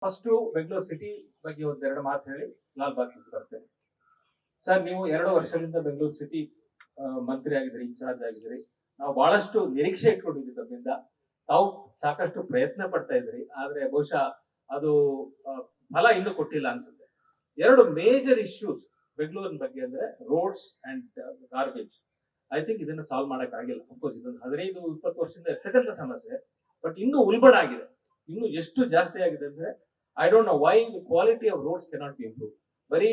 First Bengaluru city ಬಗ್ಗೆ ಒಂದೆರಡು ಮಾತು ಹೇಳಿ ಲಾಲ್ ಬಾಗ್ ಬರ್ತೇನೆ. ಸರ್, ನೀವು 2 ವರ್ಷದಿಂದ ಬೆಂಗಳೂರು ಸಿಟಿ ಮಂತ್ರಿ ಆಗಿದ್ರಿ, ಇನ್ಚಾರ್ಜ್ ಆಗಿದ್ರಿ. ನಾವು ಬಹಳಷ್ಟು ನಿರೀಕ್ಷೆ ಇಟ್ಕೊಂಡಿದ್ವಿ ತಮ್ಮಿಂದ. ತಾವು ಸಾಕಷ್ಟು ಪ್ರಯತ್ನ ಪಡ್ತಾ ಇದ್ರಿ, ಆದ್ರೆ ಬಹುಶಃ ಅದು ಆ, ಫಲ ಇನ್ನೂ ಕೊಟ್ಟಿಲ್ಲ ಅನ್ಸುತ್ತೆ. 2 ಮೇಜರ್ ಇಶ್ಯೂಸ್ ಬೆಂಗಳೂರಿನ ಬಗ್ಗೆ ಅಂದ್ರೆ roads and garbage. I think ಇದನ್ನ ಸಾಲ್ವ್ ಮಾಡಕ್ ಆಗಿಲ್ಲ. ಅಫ್ಕೋರ್ಸ್ ಇದೊಂದು 15-20 ವರ್ಷದಿಂದ ಇರ್ತಕ್ಕಂಥ ಸಮಸ್ಯೆ, ಬಟ್ ಇನ್ನೂ ಉಲ್ಬಣ ಆಗಿದೆ. ಇನ್ನು ಎಷ್ಟು ಜಾಸ್ತಿ ಆಗಿದೆ ಅಂದ್ರೆ I don't know why the quality of roads cannot bee improve. ಬರೀ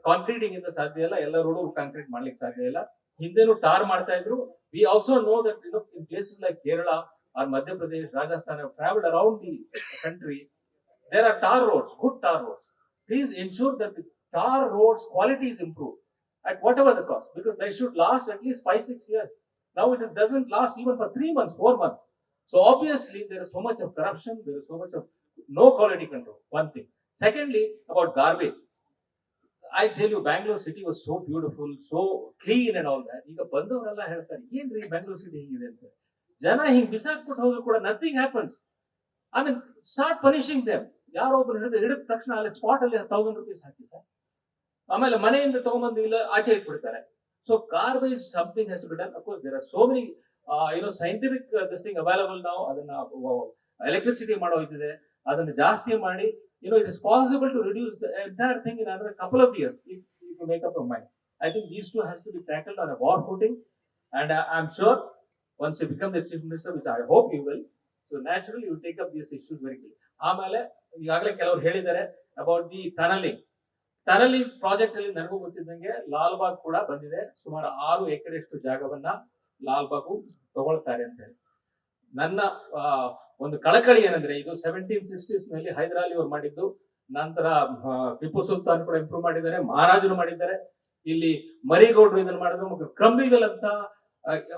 ಕಾಂಕ್ರೀಟಿಂಗ್ ಇಂದ ಸಾಧ್ಯ ಇಲ್ಲ, ಎಲ್ಲ ರೋಡು ಕಾಂಕ್ರೀಟ್ ಮಾಡ್ಲಿಕ್ಕೆ ಸಾಧ್ಯ ಇಲ್ಲ. ಹಿಂದೆನೂ ಟಾರ್ ಮಾಡ್ತಾ ಇದ್ರು. We also know that in places like Kerala or Madhya Pradesh, Rajasthan, travelled around the country, there are tar roads, good tar roads. Please ensure that the tar roads quality is improved at whatever the cost, because they should last at least 5-6 years. Now it doesn't last even for 3 months, 4 months. So obviously there is so much of corruption, there is so much of no quality control. One thing. Secondly, about garbage. I tell you, Bangalore city was so beautiful, so clean and all that. ಈಗ ಬಂದವರೆಲ್ಲ ಹೇಳ್ತಾರೆ, ಏನ್ರಿ Bangalore city ಹೀಗಿದೆ ಅಂತ. ಜನ ಹಿಂಗ್ ಬಿಸಾಕ್ಬಿಟ್ಟು ಹೋದ್ರು ಕೂಡ nothing happens. I mean, start punishing them. ಯಾರೋ ಒಬ್ರು ಹಿಡಿದ ತಕ್ಷಣ ಅಲ್ಲಿ ಸ್ಪಾಟ್ ಅಲ್ಲಿ 1000 rupees ಹಾಕಿ ಸರ್. ಆಮೇಲೆ ಮನೆಯಿಂದ ತಗೊಂಬಂದು ಇಲ್ಲ ಆಚೆ ಇಟ್ಬಿಡ್ತಾರೆ. So garbage something has to be done. Of course there are so many scientific this thing available ನಾವು. ಅದನ್ನ ಎಲೆಕ್ಟ್ರಿಸಿಟಿ ಮಾಡೋ ಇದಿದೆ, ಅದನ್ನ ಜಾಸ್ತಿ ಮಾಡಿ it is possible to reduce the entire thing in another couple of years if you make up your mind. I think these two has to be tackled on a war footing, and I'm sure once you become the chief minister, which I hope you will, so naturally you take up these issues very quickly. ಆಮೇಲೆ ಈಗಾಗಲೇ ಕೆಲವರು ಹೇಳಿದ್ದಾರೆ about the tunnelling project ಅಲ್ಲಿ. ನನಗೂ ಗೊತ್ತಿದ್ದಂಗೆ ಲಾಲ್ ಬಾಗ್ ಕೂಡ ಬಂದಿದೆ. ಸುಮಾರು 6 ಎಕರೆಷ್ಟು ಜಾಗವನ್ನ ಲಾಲ್ ಬಾಗು ತಗೊಳ್ತಾರೆ ಅಂತ ಹೇಳಿ. ನನ್ನ ಒಂದು ಕಳಕಳಿ ಏನಂದ್ರೆ, ಇದು 1760s ನಲ್ಲಿ ಹೈದರಾಲಿ ಅವರು ಮಾಡಿದ್ದು. ನಂತರ ಟಿಪ್ಪು ಸುಲ್ತಾನ್ ಕೂಡ ಇಂಪ್ರೂವ್ ಮಾಡಿದ್ದಾರೆ, ಮಹಾರಾಜರು ಮಾಡಿದ್ದಾರೆ. ಇಲ್ಲಿ ಮರಿಗೌಡರು ಇದನ್ನ ಮಾಡಿದ್ರು. ಕ್ರಂಬಿಗಲ್ ಅಂತ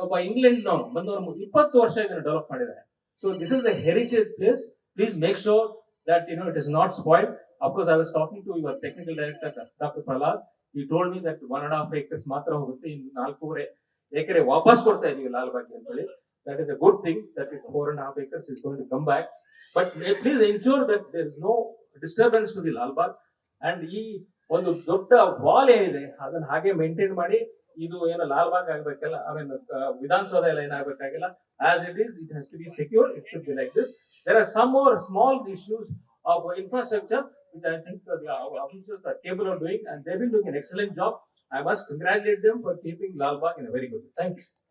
ಒಬ್ಬ ಇಂಗ್ಲೆಂಡ್ ನವರು ಬಂದವರು 20 ವರ್ಷ ಇದನ್ನ ಡೆವಲಪ್ ಮಾಡಿದ್ದಾರೆ. So this is the heritage place. Please make sure that it is not spoiled. Of course, I was talking to your technical director, Dr. Prahlad. He told me that 1.5 acres ಮಾತ್ರ ಹೋಗುತ್ತೆ, ಇನ್ನು 4.5 ಎಕರೆ ವಾಪಸ್ ಕೊಡ್ತಾ ಇದೀವಿ ಲಾಲ್ ಬಾಗ್ ಅಂತ ಹೇಳಿ. That is a good thing that 4.5 acres is going to come back. But please ensure that there is no disturbance to the Lal Bagh. And ಈ ಒಂದು ದೊಡ್ಡ ವಾಲ್ ಏನಿದೆ ಅದನ್ನ ಹಾಗೆ ಮೇಂಟೈನ್ ಮಾಡಿ. ಇದು ಏನು ಲಾಲ್ ಬಾಗ್ ಆಗ್ಬೇಕಲ್ಲ, ಐ ಮೀನ್ ವಿಧಾನಸೌಧ ಎಲ್ಲ ಏನಾಗಬೇಕಾಗಿಲ್ಲ. As it is, it has to be secure. It should be like this. There are some more small issues of infrastructure which I think the officials are capable of doing, and they've been doing an excellent job. I must congratulate them for keeping Lal Bagh in a very good way. Thank you.